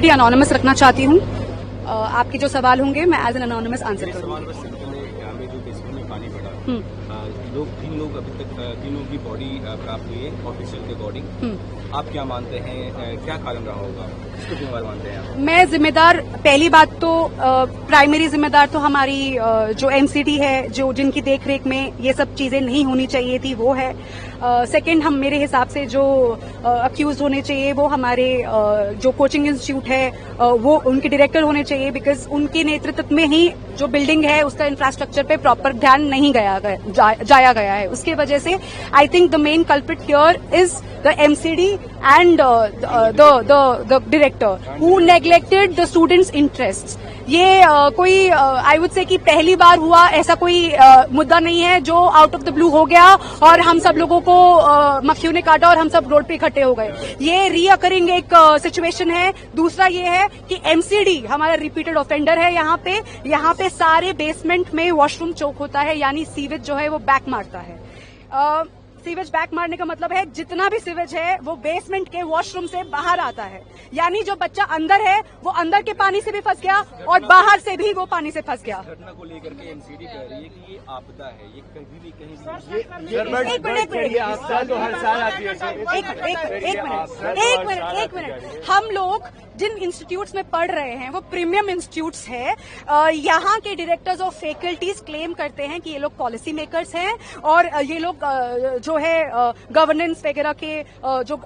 Strictly anonymous रखना चाहती हूँ। आपके जो सवाल होंगे मैं एज एन अनोनिमस आंसर करूँगी। तीन लोग अभी तक तीनों की बॉडी प्राप्त हुई है ऑफिशियल के अकॉर्डिंग। आप क्या मानते हैं, क्या कारण रहा होगा, किसको जिम्मेदार मानते हैं आप? मैं जिम्मेदार, पहली बात तो प्राइमरी जिम्मेदार तो हमारी जो एमसीडी है, जो जिनकी देखरेख में ये सब चीजें नहीं होनी चाहिए थी, वो है। सेकंड, हम मेरे हिसाब से जो अक्यूज होने चाहिए वो हमारे जो कोचिंग इंस्टीट्यूट है वो उनके डायरेक्टर होने चाहिए, बिकॉज उनके नेतृत्व में ही जो बिल्डिंग है उसका इंफ्रास्ट्रक्चर पे प्रॉपर ध्यान नहीं जाया गया है। उसके वजह से I think the main culprit here is the MCD and the director who neglected the students' interests. ये कोई आई वुड से कि पहली बार हुआ, ऐसा कोई मुद्दा नहीं है जो आउट ऑफ द ब्लू हो गया और हम सब लोगों को मक्खियों ने काटा और हम सब रोड पे इकट्ठे हो गए। ये रीअकरिंग एक सिचुएशन है। दूसरा ये है कि एमसीडी हमारा रिपीटेड ऑफेंडर है। यहाँ पे सारे बेसमेंट में वॉशरूम चौक होता है, यानी सीवेज जो है वो बैक मारता है। सीवेज बैक मारने का मतलब है जितना भी सीवेज है वो बेसमेंट के वॉशरूम से बाहर आता है, यानी जो बच्चा अंदर है वो अंदर के पानी से भी फंस गया और बाहर से भी वो पानी से फंस गया। घटना को लेकर के एमसीडी कह रही है कि ये आपदा है, ये कहीं भी एक मिनट, हम लोग जिन इंस्टीट्यूट्स में पढ़ रहे हैं वो प्रीमियम इंस्टीट्यूट्स हैं। यहाँ के डायरेक्टर्स ऑफ फैकल्टीज क्लेम करते हैं कि ये लोग पॉलिसी मेकर्स हैं और ये लोग जो है गवर्नेंस वगैरह के जो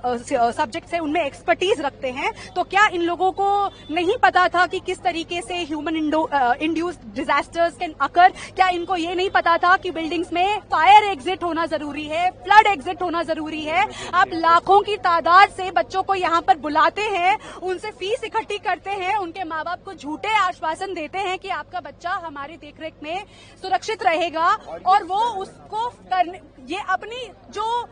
सब्जेक्ट्स हैं उनमें एक्सपर्टीज रखते हैं। तो क्या इन लोगों को नहीं पता था कि किस तरीके से human induced disasters can occur? क्या इनको ये नहीं पता था कि बिल्डिंग्स में फायर एग्जिट होना जरूरी है, फ्लड एग्जिट होना जरूरी है? आप लाखों की तादाद से बच्चों को यहाँ पर बुलाते हैं, उनसे फीस इकट्ठी करते हैं, उनके माँ बाप को झूठे आश्वासन देते हैं कि आपका बच्चा हमारी देखरेख में सुरक्षित रहेगा, और वो उसको करने, ये अपनी जो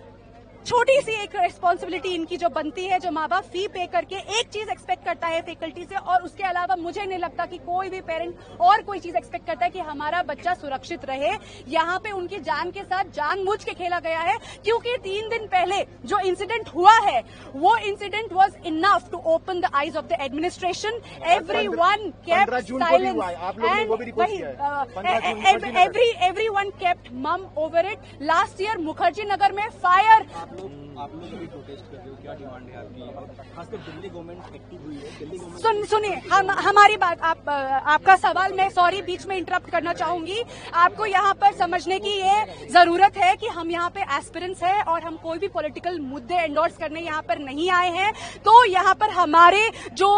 छोटी सी एक रिस्पॉन्सिबिलिटी इनकी जो बनती है, जो माँ बाप फी पे करके एक चीज एक्सपेक्ट करता है फैकल्टी से, और उसके अलावा मुझे नहीं लगता कि कोई भी पेरेंट और कोई चीज एक्सपेक्ट करता है कि हमारा बच्चा सुरक्षित रहे। यहाँ पे उनकी जान के साथ जानबूझ के खेला गया है, क्योंकि 3 दिन पहले जो इंसिडेंट हुआ है वो incident was enough to open the eyes of the administration. Everyone kept silence and everyone kept mum over it. Last year Mukherjee Nagar में फायर। आप लोग अभी प्रोटेस्ट कर रहे हो, क्या डिमांड है आपकी? खासकर दिल्ली गवर्नमेंट एक्टिव हुई है, दिल्ली गवर्नमेंट सुनिए हमारी बात। आपका सवाल मैं सॉरी बीच में इंटरप्ट करना चाहूंगी। आपको यहाँ पर समझने की ये जरूरत है कि हम यहाँ पे एस्पिरेंट्स हैं और हम कोई भी पॉलिटिकल मुद्दे एंडोर्स करने यहाँ पर नहीं आए हैं। तो यहाँ पर हमारे जो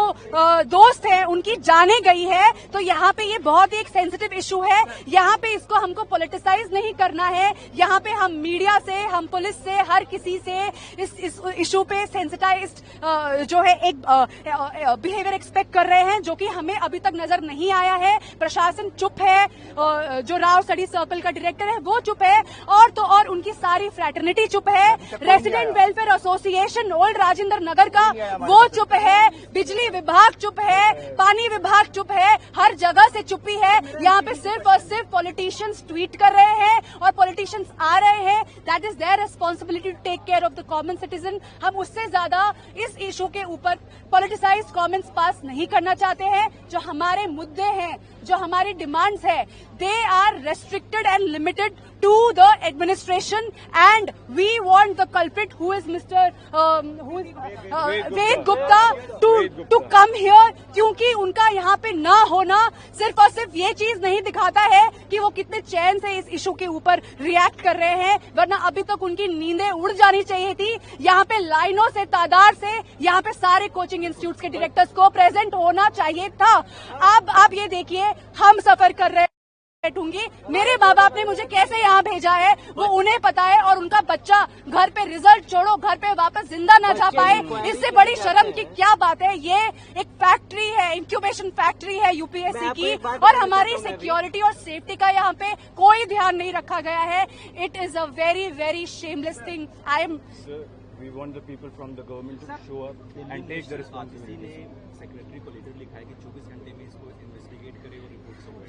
दोस्त हैं उनकी जाने गई है, तो यहाँ पे ये बहुत ही एक सेंसिटिव इशू है। यहाँ पे इसको हमको पॉलिटिसाइज नहीं करना है। यहाँ पे हम मीडिया से, हम पुलिस से, हर किसी से इस इशू पे सेंसिटाइज्ड जो है एक बिहेवियर एक्सपेक्ट कर रहे हैं, जो कि हमें अभी तक नजर नहीं आया है। प्रशासन चुप है, जो राव स्टडी सर्कल का डायरेक्टर है वो चुप है, और तो और उनकी सारी फ्रैटर्निटी चुप है। Resident welfare association old Rajendra Nagar का वो चुप है, बिजली विभाग चुप है, पानी विभाग चुप है, हर जगह से चुप्पी है। यहाँ पे सिर्फ और सिर्फ पॉलिटिशियंस ट्वीट कर रहे हैं और पॉलिटिशियंस आ रहे हैं। That is their responsibility to take care of the common citizen. हम उससे ज्यादा इस इशू के ऊपर पॉलिटिसाइज्ड कमेंट्स पास नहीं करना चाहते हैं। जो हमारे मुद्दे हैं, जो हमारी डिमांड्स है, they are restricted and limited to the administration, and we want the culprit who is Mr. Ved Gupta to come here, क्योंकि उनका यहाँ पे ना होना सिर्फ और सिर्फ ये चीज नहीं दिखाता है कि वो कितने चैन से इस इशू के ऊपर रिएक्ट कर रहे हैं, वरना अभी तक उनकी नींदें उड़ जानी चाहिए थी। यहाँ पे लाइनों से, तादाद से यहाँ पे सारे कोचिंग इंस्टीट्यूट्स के डायरेक्टर्स को प्रेजेंट होना चाहिए था। अब आप ये देखिए, हम सफर कर रहे बैठूंगी, मेरे माँ बाप ने मुझे कैसे यहाँ भेजा है वो उन्हें पता है, और उनका बच्चा घर पे रिजल्ट छोड़ो, घर पे वापस जिंदा ना जा पाए, इससे बड़ी शर्म की क्या बात है। ये एक फैक्ट्री है, इंक्यूबेशन फैक्ट्री है यूपीएससी की, और हमारी सिक्योरिटी और सेफ्टी का यहाँ पे कोई ध्यान नहीं रखा गया है। It is a very very shameless thing. I am We want the people from the government to show up and take the responsibility. Secretary को लेटर लिखा है कि 24 घंटे में इसको इन्वेस्टिगेट करे और रिपोर्ट सबमिट।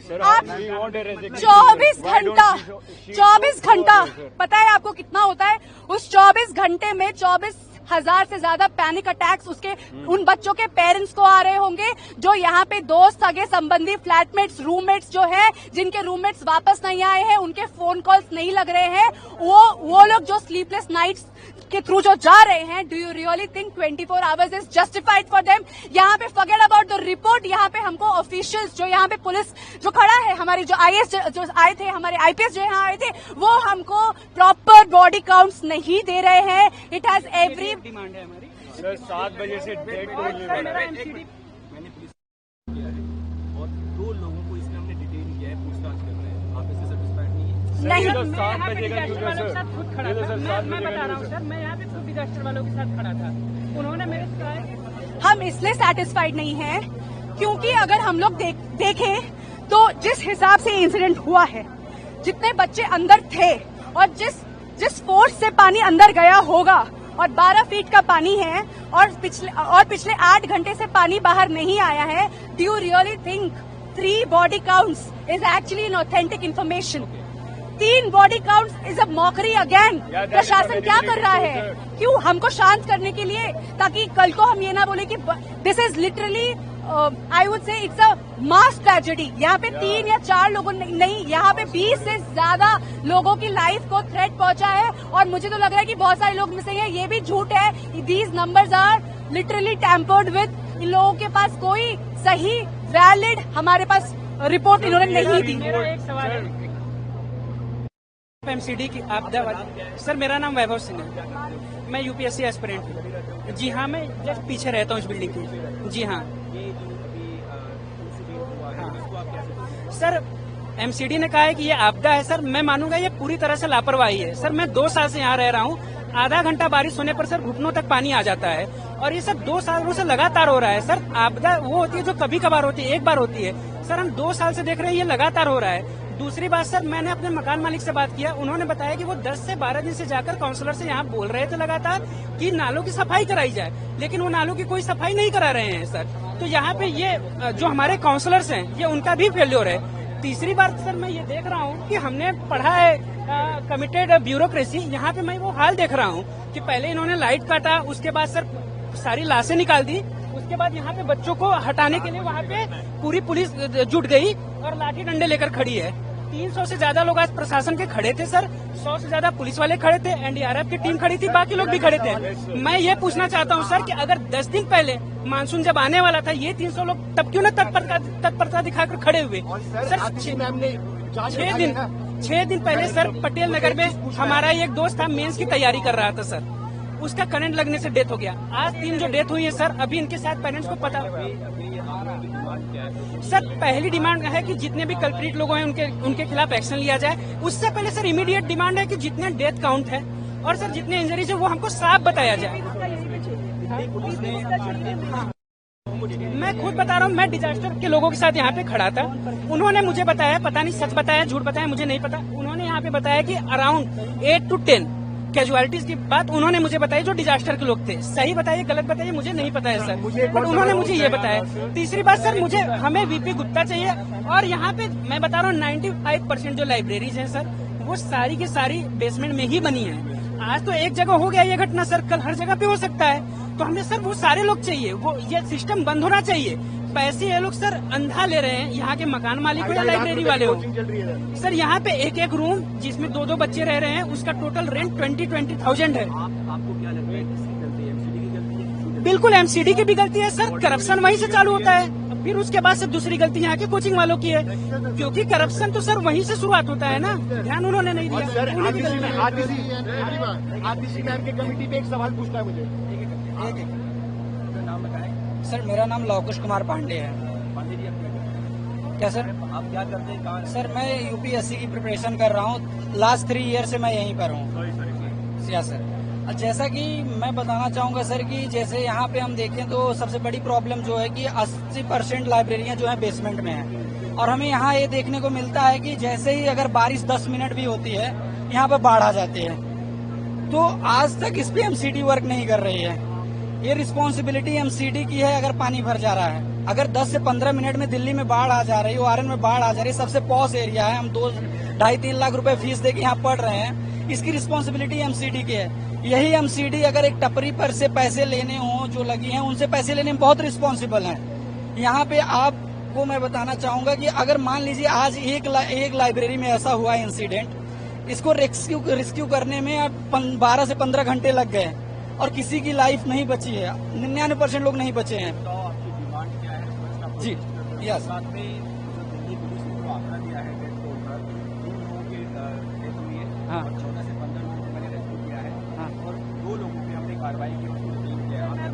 24 घंटा पता है आपको कितना होता है? उस 24 घंटे में 24 1000 से ज्यादा पैनिक अटैक्स उसके उन बच्चों के पेरेंट्स को आ रहे होंगे जो यहाँ पे दोस्त, सगे संबंधी, फ्लैटमेट्स, रूममेट्स जो है, जिनके रूममेट्स वापस नहीं आए हैं, उनके फोन कॉल्स नहीं लग रहे हैं, वो लोग जो स्लीपलेस नाइट्स के थ्रू जो जा रहे हैं, do you really think 24 hours is justified for them? यहाँ पे फॉरगेट अबाउट द रिपोर्ट, यहाँ पे हमको ऑफिशियल्स जो यहाँ पे पुलिस जो खड़ा है, हमारी जो आईएएस जो आए थे, हमारे आईपीएस जो यहाँ आए थे, वो हमको प्रॉपर बॉडी काउंट्स नहीं दे रहे हैं। इट हैज एवरी डिमांड है हमारी। सर 7 बजे से डेट मैंने पुलिस और 2 लोगों को इसमें हमने डिटेन किया है, पूछताछ कर रहे हैं। आप इससे सेटिस्फाइड नहीं है? नहीं, मैं मैं डिजास्टर वालों के साथ खुद खड़ा था। मैं बता रहा हूँ सर, मैं यहाँ पे खुद डिजास्टर वालों के साथ खड़ा था। उन्होंने मेरे से कहा कि हम इसलिए सेटिस्फाइड नहीं हैं क्योंकि अगर हम लोग देखें तो जिस हिसाब से इंसिडेंट हुआ है, जितने बच्चे अंदर थे और जिस फोर्स से पानी अंदर गया होगा, और 12 फीट का पानी है और पिछले 8 घंटे से पानी बाहर नहीं आया है, do you really think 3 body counts is actually an authentic information? 3 body counts is a mockery again. प्रशासन क्या कर रहा है? क्यों? हमको शांत करने के लिए, ताकि कल को हम ये ना बोले कि this is literally I would say it's a mass tragedy. यहाँ पे 3 या 4 लोगों नहीं, यहाँ पे 20 से ज्यादा लोगों की लाइफ को थ्रेट पहुंचा है, और मुझे तो लग रहा है कि बहुत सारे लोग में से ये भी झूठ है। These numbers are literally tampered with. इन लोगों के पास कोई सही वैलिड हमारे पास रिपोर्ट इन्होंने नहीं दी। मेरा एक सवाल है एमसीडी की आपदा वाली। सर मेरा नाम वैभव सिंह है, मैं यूपीएससी एस्पिरेंट हूँ। जी हाँ, मैं जस्ट पीछे रहता हूँ इस बिल्डिंग की। जी हाँ सर, एमसीडी ने कहा है कि ये आपदा है। सर मैं मानूंगा ये पूरी तरह से लापरवाही है। सर मैं 2 साल से यहाँ रह रहा हूँ, आधा घंटा बारिश होने पर सर घुटनों तक पानी आ जाता है, और ये सब 2 सालों से लगातार हो रहा है। सर आपदा वो होती है जो कभी कभार होती है, एक बार होती है। सर हम 2 साल से देख रहे हैं ये लगातार हो रहा है। दूसरी बात सर, मैंने अपने मकान मालिक से बात किया, उन्होंने बताया कि वो 10 से 12 दिन से जाकर काउंसलर से यहाँ बोल रहे थे लगातार कि नालों की सफाई कराई जाए, लेकिन वो नालों की कोई सफाई नहीं करा रहे हैं सर। तो यहाँ पे ये जो हमारे काउंसलर्स हैं, ये उनका भी फेल्योर है। तीसरी बात सर, मैं ये देख रहा हूँ कि हमने पढ़ा है कमिटेड ब्यूरोक्रेसी। यहाँ पे मैं वो हाल देख रहा हूँ कि पहले इन्होंने लाइट काटा, उसके बाद सर सारी लाशें निकाल दी, उसके बाद यहाँ पे बच्चों को हटाने के लिए वहाँ पे पूरी पुलिस जुट गई और लाठी डंडे लेकर खड़ी है। 300 से ज्यादा लोग आज प्रशासन के खड़े थे सर, 100 से ज्यादा पुलिस वाले खड़े थे, एनडीआरएफ की टीम खड़ी थी, बाकी लोग भी खड़े थे। मैं ये पूछना चाहता हूँ सर कि अगर 10 दिन पहले मानसून जब आने वाला था, ये 300 लोग तब क्यों न तत्परता दिखाकर खड़े हुए? सर 6 दिन पहले सर पटेल नगर में हमारा एक दोस्त था, मेंस की तैयारी कर रहा था सर, उसका करंट लगने से डेथ हो गया। आज 3 जो डेथ हुई है सर, अभी इनके साथ पेरेंट्स को पता। सर पहली डिमांड है कि जितने भी कल्प्रिट लोग हैं उनके खिलाफ एक्शन लिया जाए। उससे पहले सर इमीडिएट डिमांड है कि जितने डेथ काउंट है और सर जितने इंजरीज है वो हमको साफ बताया जाए। मैं खुद बता रहा हूँ, मैं डिजास्टर के लोगों के साथ यहाँ पे खड़ा था, उन्होंने मुझे बताया, पता नहीं सच बताया झूठ बताया मुझे नहीं पता, उन्होंने यहाँ पे बताया कि अराउंड 8 to 10 कैजुअलिटीज की बात उन्होंने मुझे बताई जो डिजास्टर के लोग थे। सही बताइए गलत बताइए मुझे नहीं पता है सर, बट उन्होंने मुझे ये बताया। तीसरी बात सर, मुझे हमें वीपी गुप्ता चाहिए, और यहाँ पे मैं बता रहा हूँ 95% जो लाइब्रेरीज हैं सर, वो सारी की सारी बेसमेंट में ही बनी है। आज तो एक जगह हो गया ये घटना सर, कल हर जगह पे हो सकता है। तो हमें सर वो सारे लोग चाहिए, वो ये सिस्टम बंद होना चाहिए। पैसे ये लोग सर अंधा ले रहे हैं, यहाँ के मकान मालिक हो या लाइब्रेरी वाले हो। सर यहाँ पे एक रूम जिसमें 2-2 बच्चे रह रहे हैं, उसका टोटल रेंट 20,000 है। आपको क्या लगता है किसकी गलती है? एमसीडी की गलती है? बिल्कुल एमसीडी की भी गलती है सर, करप्शन वहीं से चालू होता है, फिर उसके बाद से दूसरी गलती यहाँ के कोचिंग वालों की है, क्योंकि करप्शन तो सर वहीं से शुरुआत होता है ना, ध्यान उन्होंने नहीं दिया। आरटीसी मैम के कमेटी पे एक सवाल पूछना है मुझे। नाम बताएं सर। मेरा नाम लवकुश कुमार पांडे है। पांडे जी, क्या सर? आप क्या करते हैं? कहाँ? सर मैं यूपीएससी की प्रिपरेशन कर रहा हूँ, लास्ट 3 ईयर से मैं यहीं पर हूँ। या सर, जैसा कि मैं बताना चाहूँगा सर कि जैसे यहाँ पे हम देखें तो सबसे बड़ी प्रॉब्लम जो है कि 80% लाइब्रेरियाँ जो है बेसमेंट में है, और हमें यहाँ ये देखने को मिलता है कि जैसे ही अगर बारिश 10 मिनट भी होती है, यहाँ पे बाढ़ आ जाती है। तो आज तक इस पे एमसीडी वर्क नहीं कर रही है। ये रिस्पॉन्सिबिलिटी एमसीडी की है अगर पानी भर जा रहा है। अगर 10 से 15 मिनट में दिल्ली में बाढ़ आ जा रही है, ओआरएन में बाढ़ आ जा रही है, सबसे पॉश एरिया है, हम 2-2.5-3 लाख रुपए फीस दे के यहाँ पढ़ रहे हैं, इसकी रिस्पॉन्सिबिलिटी एमसीडी की है। यही एमसीडी अगर एक टपरी पर से पैसे लेने हो, जो लगी हैं उनसे पैसे लेने में बहुत रिस्पॉन्सिबल हैं। यहाँ पे आपको मैं बताना चाहूंगा कि अगर मान लीजिए आज एक लाइब्रेरी में ऐसा हुआ इंसिडेंट, इसको रेस्क्यू करने में 12 से 15 घंटे लग गए और किसी की लाइफ नहीं बची है, 99% लोग नहीं बचे हैं। तो आपकी डिमांड क्या है? जी यस। साथ में जो दिल्ली पुलिस ने जो आंकड़ा दिया है डेथ टोल पर, 3 लोगों की डेथ हुई है हाँ। और 14 से 15 लोगों को मैंने रेस्क्यू किया है हाँ। और 2 लोगों की हमने कार्रवाई की, उनको डिटेन किया है।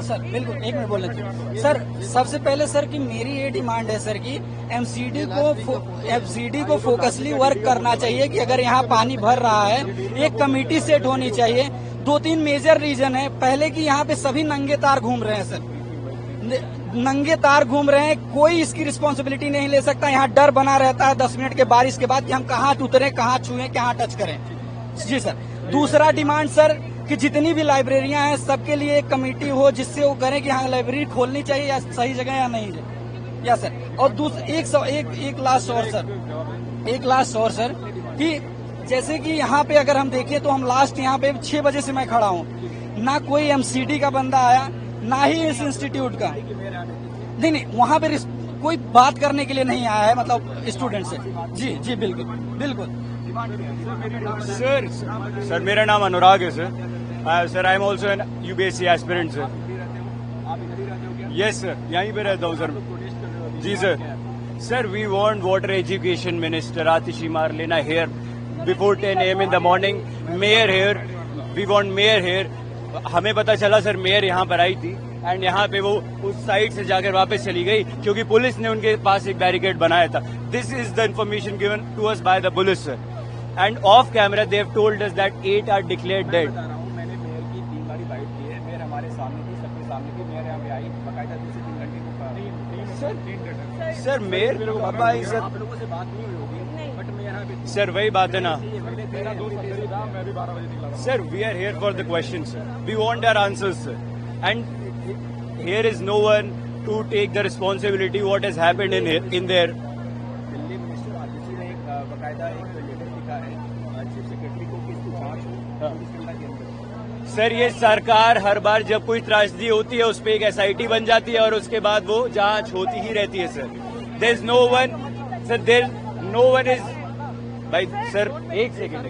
सर बिल्कुल, एक मिनट बोलना चाहिए सर। सबसे पहले सर कि मेरी ये डिमांड है सर कि एमसीडी को फोकसली वर्क करना चाहिए कि अगर यहाँ पानी भर रहा है एक कमेटी सेट होनी चाहिए। 2-3 मेजर रीजन है। पहले कि यहाँ पे सभी नंगे तार घूम रहे हैं सर, नंगे तार घूम रहे हैं, कोई इसकी रिस्पॉन्सिबिलिटी नहीं ले सकता। यहाँ डर बना रहता है 10 मिनट के बारिश के बाद कि हम कहाँ उतरे, कहाँ छुए, कहाँ टच करें। जी सर। दूसरा डिमांड सर कि जितनी भी लाइब्रेरियां हैं सबके लिए एक कमेटी हो जिससे वो करें कि हाँ लाइब्रेरी खोलनी चाहिए या सही जगह या नहीं या सर। और एक लास्ट और सर कि जैसे कि यहाँ पे अगर हम देखें तो हम लास्ट यहाँ पे 6 बजे से मैं खड़ा हूँ, ना कोई एमसीडी का बंदा आया ना ही इस इंस्टीट्यूट का। नहीं वहाँ पे कोई बात करने के लिए नहीं आया है, मतलब स्टूडेंट से। जी बिल्कुल बिल्कुल। सर मेरा नाम अनुराग है sir I am also an UPSC aspirant sir. आप इधर ही रहते हो क्या? यस सर, यहीं पे रहता हूँ सर। जी sir we want water education minister Atishi Marlena here before 10 AM in the morning। Mayor here, we want mayor here. हमें पता चला सर मेयर यहाँ पर आई थी एंड यहाँ पे वो उस साइड से जाकर वापस चली गई क्योंकि पुलिस ने उनके पास एक बैरिकेड बनाया था। This is the information given to us by the police sir and off camera they have told us that 8 are declared dead. मैंने मेयर की 3 बारी बाइट की है। मेयर हमारे सामने थी, सबके सामने थी। मेयर यहाँ पे आई बाकायदा 2 से 3 घंटे को सर मेयर पापा आई सर। आप लोगों से बात नहीं हुई होगी बट मेयर यहाँ पे सर वही बात है ना मेरा दोस्त था, मैं भी 12 बजे निकला। Sir we are here for the question sir, we want our answers sir and here is no one to take the responsibility what has happened in there. Delhi minister Atishi ने बाकायदा एक लेटर लिखा है चीफ सेक्रेटरी को कि इसकी जांच हो 24 घंटे के अंदर। सर ये सरकार हर बार जब कोई त्रासदी होती है उस पर एक SIT बन जाती है और उसके बाद वो जांच होती ही रहती है sir. There is no one sir, there no one is भाई सर एक second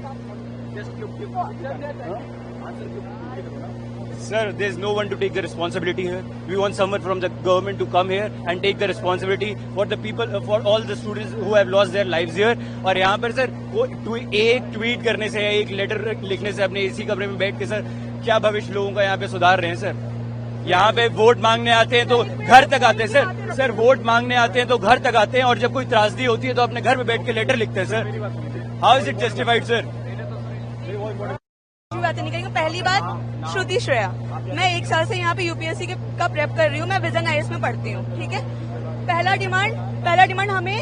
sir, there is no one to take the responsibility here. We want someone from the government to come here and take the responsibility for the people, for all the students who have lost their lives here. और यहाँ पर sir वो एक tweet करने से या एक letter लिखने से अपने इसी कमरे में बैठ के सर क्या भविष्य लोगों का यहाँ पे सुधार रहे हैं सर। यहाँ पे वोट मांगने आते हैं तो घर तक आते हैं सर वोट मांगने आते हैं तो घर तक आते हैं और जब कोई त्रासदी होती है तो अपने घर में बैठ के लेटर लिखते हैं sir. How is it justified sir? बातें नहीं करेंगे। पहली बात श्रुति श्रेया, मैं 1 साल से यहाँ पे यूपीएससी का प्रेप कर रही हूँ, मैं विजन IAS में पढ़ती हूँ, ठीक है। पहला डिमांड हमें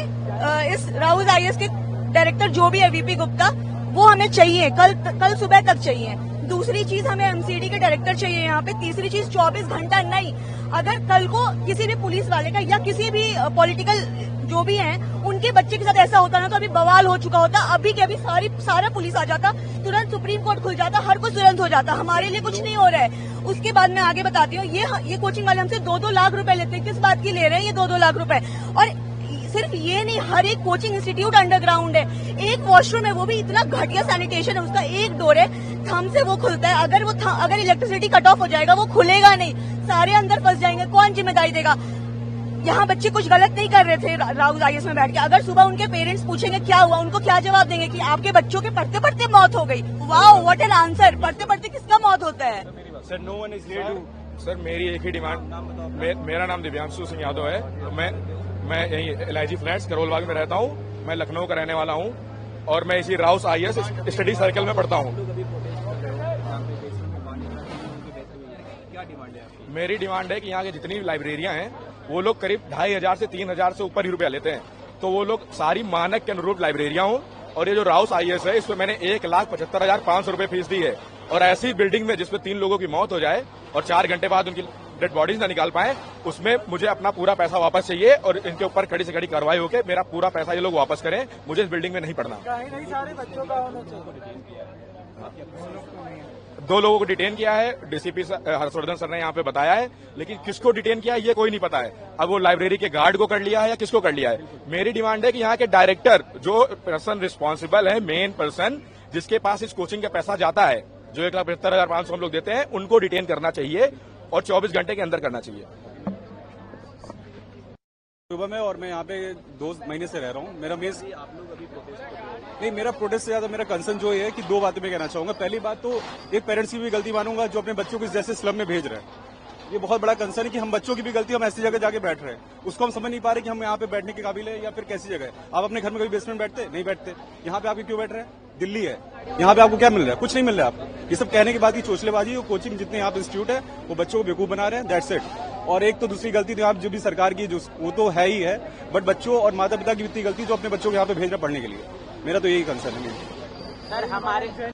इस राउज IAS के डायरेक्टर जो भी है VP गुप्ता, वो हमें चाहिए, कल सुबह तक चाहिए। दूसरी चीज हमें MCD के डायरेक्टर चाहिए यहाँ पे। तीसरी चीज 24 घंटा नहीं, अगर कल को किसी भी पुलिस वाले का या किसी भी पॉलिटिकल जो भी हैं उनके बच्चे के साथ ऐसा होता ना तो अभी बवाल हो चुका होता। अभी के अभी सारा पुलिस आ जाता, तुरंत सुप्रीम कोर्ट खुल जाता, हर कुछ तुरंत हो जाता। हमारे लिए कुछ नहीं हो रहा है। उसके बाद मैं आगे बताती हूँ, ये कोचिंग वाले हमसे 2-2 लाख रुपए लेते हैं। किस बात की ले रहे हैं ये 2-2 लाख रुपए? और सिर्फ ये नहीं, हर एक कोचिंग इंस्टीट्यूट अंडरग्राउंड है। एक वॉशरूम है, वो भी इतना घटिया सैनिटेशन है, उसका एक डोर है, थंब से वो खुलता है। अगर इलेक्ट्रिसिटी कट ऑफ हो जाएगा वो खुलेगा नहीं, सारे अंदर फंस जाएंगे। कौन जिम्मेदारी देगा? यहाँ बच्चे कुछ गलत नहीं कर रहे थे राउज IAS में बैठ के। अगर सुबह उनके पेरेंट्स पूछेंगे क्या हुआ, उनको क्या जवाब देंगे कि आपके बच्चों के पढ़ते पढ़ते मौत हो गई। Wow, what an answer. पढ़ते पढ़ते किसका मौत होता है? Sir no one is here too. Sir मेरी एक ही डिमांड, मेरा नाम दिव्यांशु सिंह यादव है, तो मैं यही LIG फ्लैट्स करोल बाग में रहता हूँ। मैं लखनऊ का रहने वाला हूँ और मैं इसी राउस IAS स्टडी सर्कल में पढ़ता हूँ। मेरी डिमांड है कि यहाँ की जितनी भी लाइब्रेरियां हैं वो लोग करीब 2500 से 3000 से ऊपर ही रुपया लेते हैं, तो वो लोग सारी मानक के अनुरूप लाइब्रेरियां हों। और ये जो राउस IAS है इसमें मैंने 1,75,500 रुपए फीस दी है और ऐसी बिल्डिंग में जिसमें 3 लोगों की मौत हो जाए और 4 घंटे बाद उनकी डेड बॉडीज ना निकाल पाए, उसमें मुझे अपना पूरा पैसा वापस चाहिए और इनके ऊपर कड़ी से कड़ी कार्रवाई होकर मेरा पूरा पैसा ये लोग वापस करें। मुझे इस बिल्डिंग में नहीं पढ़ना। सारे बच्चों का होना चाहिए। 2 लोगों को डिटेन किया है, डीसीपी हर्षवर्धन सर ने यहाँ पे बताया है, लेकिन किसको डिटेन किया है ये कोई नहीं पता है। अब वो लाइब्रेरी के गार्ड को कर लिया है या किसको कर लिया है। मेरी डिमांड है कि यहाँ के डायरेक्टर, जो पर्सन रिस्पॉन्सिबल है, मेन पर्सन जिसके पास इस कोचिंग का पैसा जाता है, जो 1,75,500 हम लोग देते हैं, उनको डिटेन करना चाहिए और 24 घंटे के अंदर करना चाहिए। सुबह में, और मैं यहाँ पे 2 महीने से रह रहा हूँ। मेरा मेज आप लोग अभी नहीं, मेरा प्रोटेस्ट से ज्यादा मेरा कंसर्न जो है कि 2 बातें मैं कहना चाहूंगा। पहली बात तो एक पेरेंट्स की भी गलती मानूंगा जो अपने बच्चों को इस जैसे स्लम में भेज रहे हैं। ये बहुत बड़ा कंसर्न है कि हम बच्चों की भी गलती, हम ऐसी जगह जाके बैठ रहे हैं, उसको हम समझ नहीं पा रहे कि हम यहाँ पे बैठने के काबिल है या फिर कैसी जगह है। आप अपने घर में कभी बेसमेंट बैठते नहीं बैठते, यहाँ पे आप क्यों बैठ रहे हैं? दिल्ली है, यहाँ पे आपको क्या मिल रहा है? कुछ नहीं मिल रहा है आपको। ये सब कहने की बात की चोचलेबाजी। कोचिंग जितने यहाँ पे इंस्टीट्यूट है वो बच्चों को बेवकूफ बना रहे हैं, दैट्स इट। और एक तो दूसरी गलती तो आप जो भी सरकार की जो वो तो है ही है, बट बच्चों और माता पिता की इतनी गलती जो अपने बच्चों को यहाँ पे भेज रहे पढ़ने के लिए। मेरा तो यही कंसर्न है।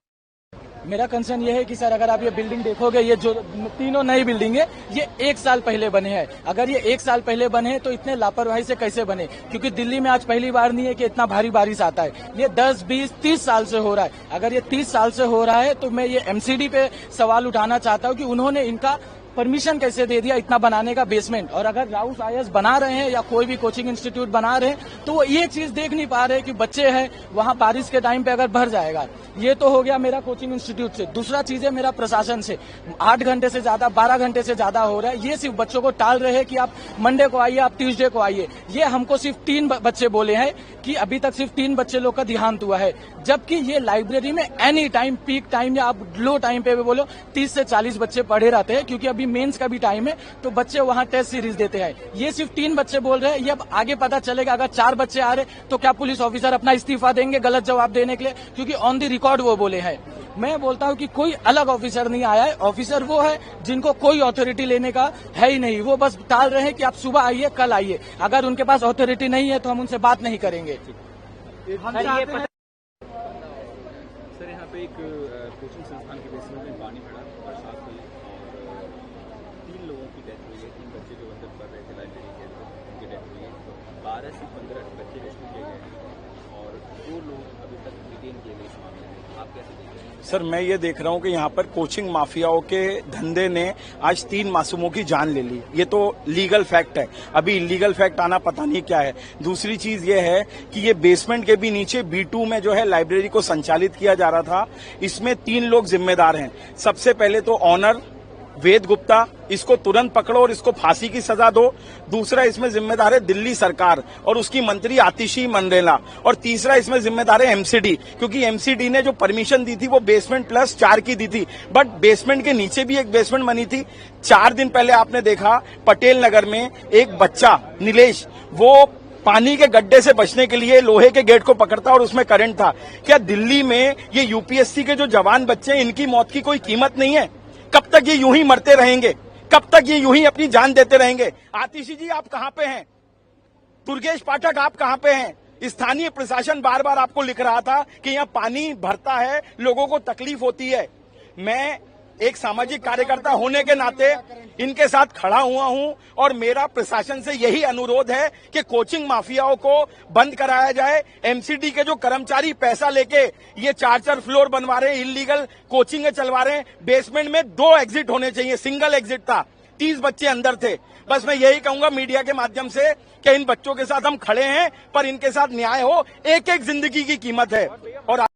मेरा कंसर्न ये है कि सर अगर आप ये बिल्डिंग देखोगे, ये जो तीनों नई बिल्डिंग है, ये 1 साल पहले बने हैं। अगर ये 1 साल पहले बने हैं तो इतने लापरवाही से कैसे बने? क्योंकि दिल्ली में आज पहली बार नहीं है कि इतना भारी बारिश आता है। ये 10, 20, 30 साल से हो रहा है। अगर ये 30 साल से हो रहा है तो मैं ये एमसीडी पे सवाल उठाना चाहता हूँ कि उन्होंने इनका परमिशन कैसे दे दिया इतना बनाने का बेसमेंट। और अगर राउस आईएएस बना रहे हैं या कोई भी कोचिंग इंस्टीट्यूट बना रहे हैं तो वो ये चीज देख नहीं पा रहे कि बच्चे हैं वहां बारिश के टाइम पे अगर भर जाएगा। ये तो हो गया मेरा कोचिंग इंस्टीट्यूट से। दूसरा चीज है मेरा प्रशासन से। 8 घंटे से ज्यादा, 12 घंटे से ज्यादा हो रहा है। ये सिर्फ बच्चों को टाल रहे हैं कि आप मंडे को आइए, आप ट्यूसडे को आइए। ये हमको सिर्फ 3 बच्चे बोले हैं कि अभी तक सिर्फ 3 बच्चे लोग का देहांत हुआ है, जबकि ये लाइब्रेरी में एनी टाइम, पीक टाइम या आप लो टाइम पे भी बोलो 30 से 40 बच्चे पढ़े रहते हैं, क्योंकि अभी मेंस का भी टाइम है तो बच्चे वहां टेस्ट सीरीज देते हैं। ये सिर्फ 3 बच्चे बोल रहे हैं। ये अब आगे पता चलेगा अगर 4 बच्चे आ रहे तो क्या पुलिस ऑफिसर अपना इस्तीफा देंगे गलत जवाब देने के लिए? क्योंकि ऑन द रिकॉर्ड वो बोले हैं। मैं बोलता हूं कि कोई अलग ऑफिसर नहीं आया है। ऑफिसर वो है जिनको कोई अथॉरिटी लेने का है ही नहीं। वो बस टाल रहे हैं कि आप सुबह आइए, कल आइए। अगर उनके पास अथॉरिटी नहीं है तो हम उनसे बात नहीं करेंगे। सर यहाँ पे एक कोचिंग संस्थान के बेसमेंट में पानी पड़ा, बरसात हुई और 3 लोगों की डेथ हुई है। 3 बच्चे जो अंदर पढ़ रहे थे लाइब्रेरी के अंदर, उनकी डेथ हुई है। 12 से 15 बच्चे रेस्क्यू किए गए हैं और 2 लोग अभी तक डिटेन किए गए इस मामले में। आप कैसे देख रहे हैं? सर, मैं ये देख रहा हूँ कि यहाँ पर कोचिंग माफियाओं के धंधे ने आज 3 मासूमों की जान ले ली। ये तो लीगल फैक्ट है। अभी इलीगल फैक्ट आना पता नहीं क्या है। दूसरी चीज ये है कि ये बेसमेंट के भी नीचे B2 में जो है लाइब्रेरी को संचालित किया जा रहा था। इसमें 3 लोग जिम्मेदार हैं। सबसे पहले तो ऑनर वेद गुप्ता, इसको तुरंत पकड़ो और इसको फांसी की सजा दो। दूसरा इसमें जिम्मेदार है दिल्ली सरकार और उसकी मंत्री आतिशी मंडेला। और तीसरा इसमें जिम्मेदार है एमसीडी, क्योंकि एमसीडी ने जो परमिशन दी थी वो बेसमेंट प्लस 4 की दी थी, बट बेसमेंट के नीचे भी एक बेसमेंट बनी थी। 4 दिन पहले आपने देखा पटेल नगर में एक बच्चा नीलेश, वो पानी के गड्ढे से बचने के लिए लोहे के गेट को पकड़ता और उसमें करंट था। क्या दिल्ली में ये यूपीएससी के जो जवान बच्चे हैं, इनकी मौत की कोई कीमत नहीं है? कब तक ये यूं ही मरते रहेंगे? कब तक ये यूं ही अपनी जान देते रहेंगे? आतिशी जी आप कहां पे हैं? दुर्गेश पाठक आप कहां पे हैं? स्थानीय प्रशासन बार बार आपको लिख रहा था कि यहाँ पानी भरता है, लोगों को तकलीफ होती है। मैं एक सामाजिक कार्यकर्ता होने के नाते इनके साथ खड़ा हुआ हूं और मेरा प्रशासन से यही अनुरोध है कि कोचिंग माफियाओं को बंद कराया जाए। एमसीडी के जो कर्मचारी पैसा लेके ये 4-4 फ्लोर बनवा रहे हैं, इलीगल कोचिंग चलवा रहे हैं। बेसमेंट में 2 एग्जिट होने चाहिए, सिंगल एग्जिट था। 30 बच्चे अंदर थे। बस मैं यही कहूंगा मीडिया के माध्यम से कि इन बच्चों के साथ हम खड़े हैं, पर इनके साथ न्याय हो। एक एक जिंदगी की कीमत है। और